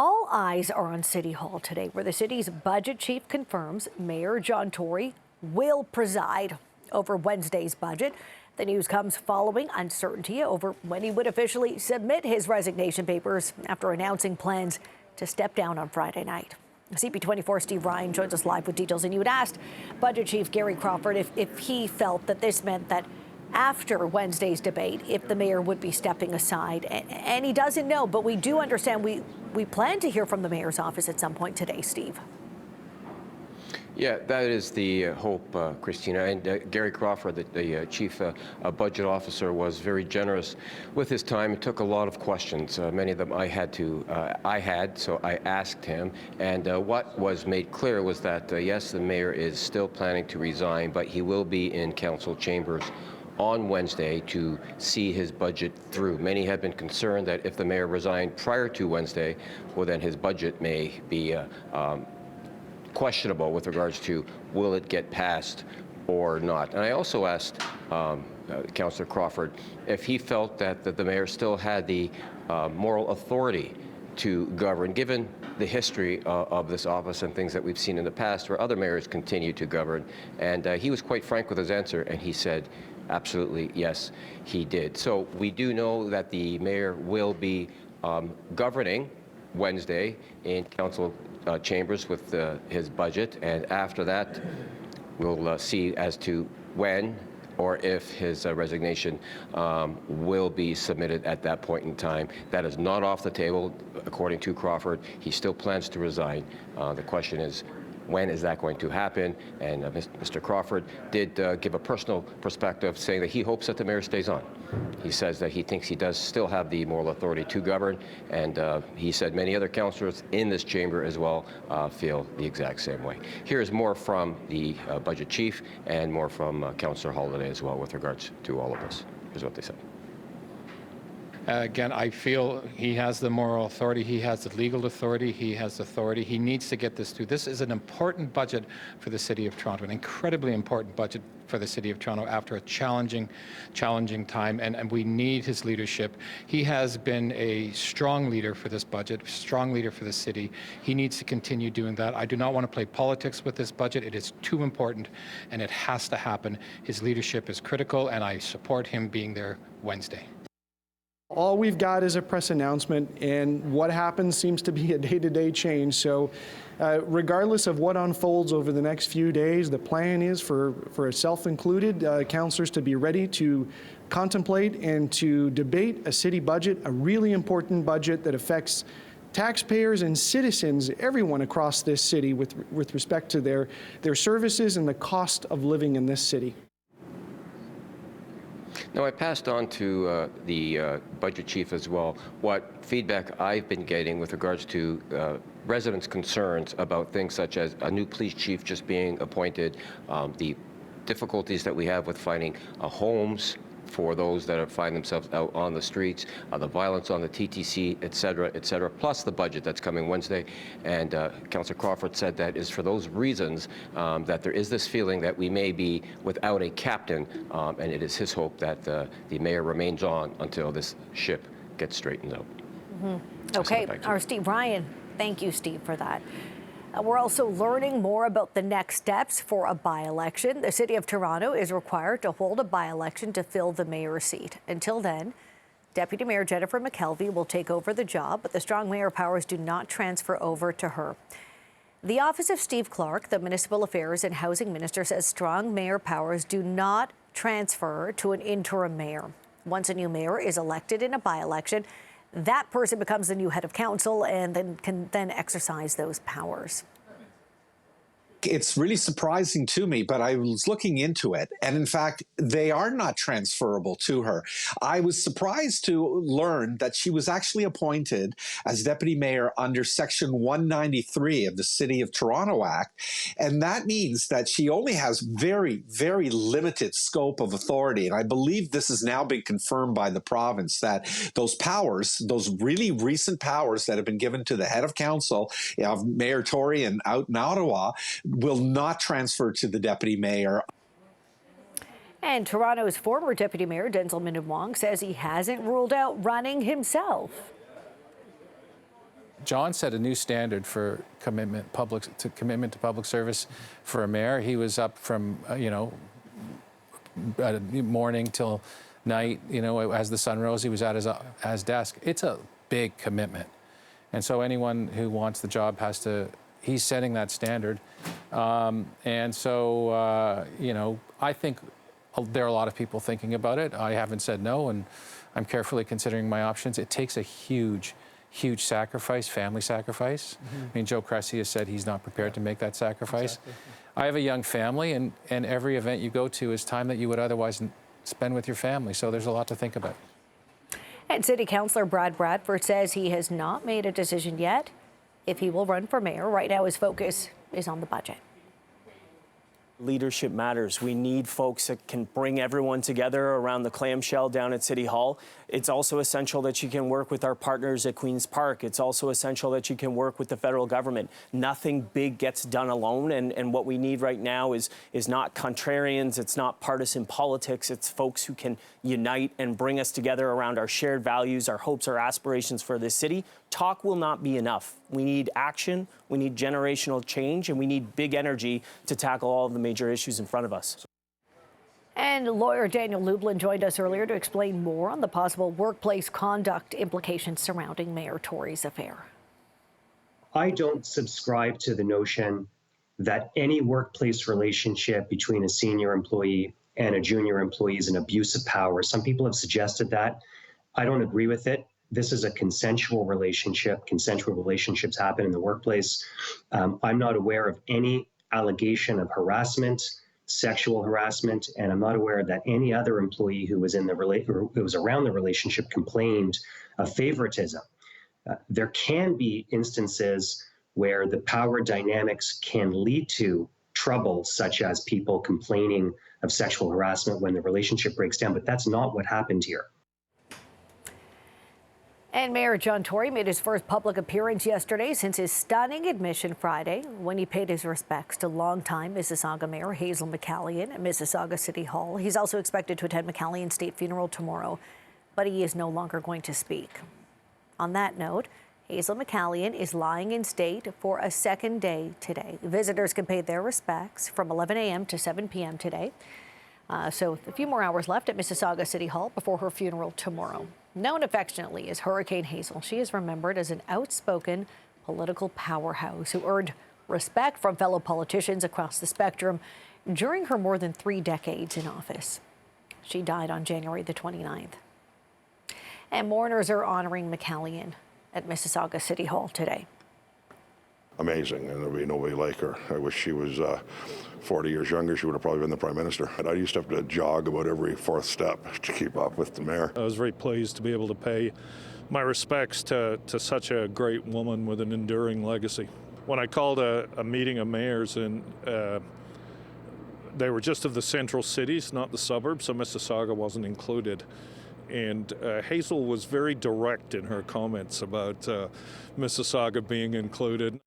All eyes are on City Hall today, where the city's budget chief confirms Mayor John Tory will preside over Wednesday's budget. The news comes following uncertainty over when he would officially submit his resignation papers after announcing plans to step down on Friday night. CP24 Steve Ryan joins us live with details, and you had asked Budget Chief Gary Crawford if he felt that this meant that after Wednesday's debate, if the mayor would be stepping aside. And he doesn't know, but we do understand we plan to hear from the mayor's office at some point today, Steve. Yeah, that is the hope, Christina. And Gary Crawford, the chief budget officer, was very generous with his time. It took a lot of questions. Many of them I had, so I asked him. And what was made clear was that, yes, the mayor is still planning to resign, but he will be in council chambers on Wednesday to see his budget through. Many have been concerned that if the mayor resigned prior to Wednesday, well, then his budget may be questionable with regards to will it get passed or not. And I also asked Councillor Crawford if he felt that the mayor still had the moral authority to govern, given the history of this office and things that we've seen in the past where other mayors continue to govern. And he was quite frank with his answer, and he said, absolutely, yes, he did. So we do know that the mayor will be governing Wednesday in council chambers with his budget, and after that we'll see as to when or if his resignation will be submitted at that point in time. That is not off the table, according to Crawford. He still plans to resign. The question is, when is that going to happen? And Mr. Crawford did give a personal perspective, saying that he hopes that the mayor stays on. He says that he thinks he does still have the moral authority to govern, and he said many other councillors in this chamber as well feel the exact same way. Here's more from the budget chief and more from Councillor Holiday as well with regards to all of this. Here's what they said. Again, I feel he has the moral authority, he has the legal authority, he has authority. He needs to get this through. This is an important budget for the City of Toronto, an incredibly important budget for the City of Toronto after a challenging time, and we need his leadership. He has been a strong leader for this budget, strong leader for the city. He needs to continue doing that. I do not want to play politics with this budget. It is too important, and it has to happen. His leadership is critical, and I support him being there Wednesday. All we've got is a press announcement, and what happens seems to be a day-to-day change. So regardless of what unfolds over the next few days, the plan is for self-included councillors to be ready to contemplate and to debate a city budget, a really important budget that affects taxpayers and citizens, everyone across this city with respect to their services and the cost of living in this city. Now, I passed on to the budget chief as well what feedback I've been getting with regards to residents' concerns about things such as a new police chief just being appointed, the difficulties that we have with finding homes for those that find themselves out on the streets, the violence on the TTC, et cetera, plus the budget that's coming Wednesday. And Councillor Crawford said that is for those reasons that there is this feeling that we may be without a captain, and it is his hope that the mayor remains on until this ship gets straightened out. Okay, our Steve Ryan. Thank you, Steve, for that. We're also learning more about the next steps for a by-election. The City of Toronto is required to hold a by-election to fill the mayor's seat. Until then, Deputy Mayor Jennifer McKelvey will take over the job, but the strong mayor powers do not transfer over to her. The office of Steve Clark, the Municipal Affairs and Housing Minister, says strong mayor powers do not transfer to an interim mayor. Once a new mayor is elected in a by-election, that person becomes the new head of council and then can exercise those powers. It's really surprising to me, but I was looking into it, and in fact, they are not transferable to her. I was surprised to learn that she was actually appointed as deputy mayor under Section 193 of the City of Toronto Act, and that means that she only has very, very limited scope of authority, and I believe this has now been confirmed by the province, that those powers, those really recent powers that have been given to the head of council, of Mayor Tory and out in Ottawa, will not transfer to the deputy mayor. And Toronto's former deputy mayor, Denzel Wong, says he hasn't ruled out running himself. John set a new standard for commitment to public service for a mayor. He was up from morning till night. As the sun rose, he was at his desk. It's a big commitment, and so anyone who wants the job has to. He's setting that standard, and so I think there are a lot of people thinking about it. I haven't said no, and I'm carefully considering my options. It takes a huge sacrifice, family sacrifice. Mm-hmm. I mean, Joe Cressy has said he's not prepared to make that sacrifice. Exactly. I have a young family, and every event you go to is time that you would otherwise spend with your family, so there's a lot to think about. And City Councillor Brad Bradford says he has not made a decision yet if he will run for mayor. Right now his focus is on the budget. Leadership matters. We need folks that can bring everyone together around the clamshell down at City Hall. It's also essential that you can work with our partners at Queen's Park. It's also essential that you can work with the federal government. Nothing big gets done alone, and what we need right now is not contrarians, it's not partisan politics, it's folks who can unite and bring us together around our shared values, our hopes, our aspirations for this city. Talk will not be enough. We need action, we need generational change, and we need big energy to tackle all of the major issues in front of us. And lawyer Daniel Lublin joined us earlier to explain more on the possible workplace conduct implications surrounding Mayor Tory's affair. I don't subscribe to the notion that any workplace relationship between a senior employee and a junior employee is an abuse of power. Some people have suggested that. I don't agree with it. This is a consensual relationship. Consensual relationships happen in the workplace. I'm not aware of any allegation of harassment, sexual harassment, and I'm not aware that any other employee who was who was around the relationship complained of favoritism. There can be instances where the power dynamics can lead to trouble, such as people complaining of sexual harassment when the relationship breaks down, but that's not what happened here. And Mayor John Tory made his first public appearance yesterday since his stunning admission Friday when he paid his respects to longtime Mississauga Mayor Hazel McCallion at Mississauga City Hall. He's also expected to attend McCallion's state funeral tomorrow, but he is no longer going to speak. On that note, Hazel McCallion is lying in state for a second day today. Visitors can pay their respects from 11 a.m. to 7 p.m. today. So a few more hours left at Mississauga City Hall before her funeral tomorrow. Known affectionately as Hurricane Hazel, she is remembered as an outspoken political powerhouse who earned respect from fellow politicians across the spectrum during her more than 3 decades in office. She died on January the 29th. And mourners are honoring McCallion at Mississauga City Hall today. Amazing, and there'll be nobody like her. I wish she was 40 years younger. She would have probably been the Prime Minister. And I used to have to jog about every 4th step to keep up with the mayor. I was very pleased to be able to pay my respects to such a great woman with an enduring legacy. When I called a meeting of mayors, and they were just of the central cities, not the suburbs, so Mississauga wasn't included. And Hazel was very direct in her comments about Mississauga being included.